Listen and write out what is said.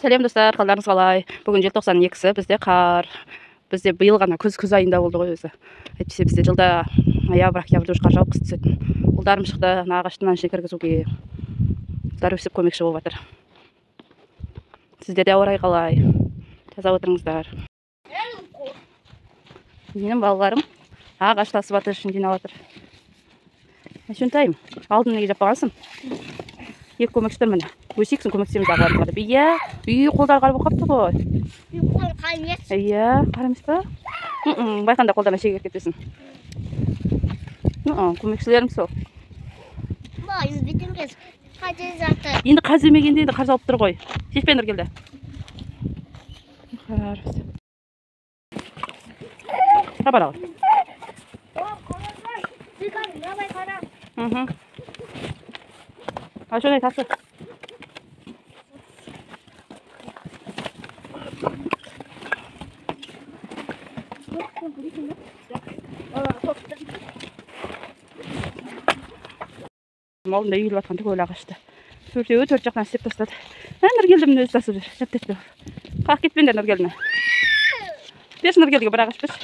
Сәлем достар, қалдарыңыз қалай? Бүгін желтоқсан 2-сі, бізде қар. Бізде биыл ғана күз айында болды ғой өзі. Әйтпесе бізде жылда ноябрь, октябрьде қар жауып қыс түсетін. Ұлдарым шықты, ағаштың аңшыны кіргізуге. Ұлдар өсіп көмекші болып жатыр. Сіздерде ауа райы қалай? Таза отырыңыздар. Менің балаларым ағаш тасып жатыр, ішін жинап жатыр. Әшөнтайым, алдын неге жаппағансың? Екі көмекшілер міне. Өсексің көмектесеміз ағаларымға деп. Үй қолдар қар болып қапты ғой. Қол қар емес. Қар емес па? Байқанда қолдарына шегер кетпесін. Көмекшілерім сол. Енді қар демегенде енді қар жауып тұр ғой. Шешпен Нұргелді. Қабар ағыл. Ашонай тасы. Алдында үйіліп жатқан түгел ағашты. Төртеуі төрт жақтан істеп тастады. Нұргелдімін өзі тасып жүр. Шәптетті. Қақ кетпеңдер Нұргелдіні. Берші Нұргелдіге бір ағаш берші.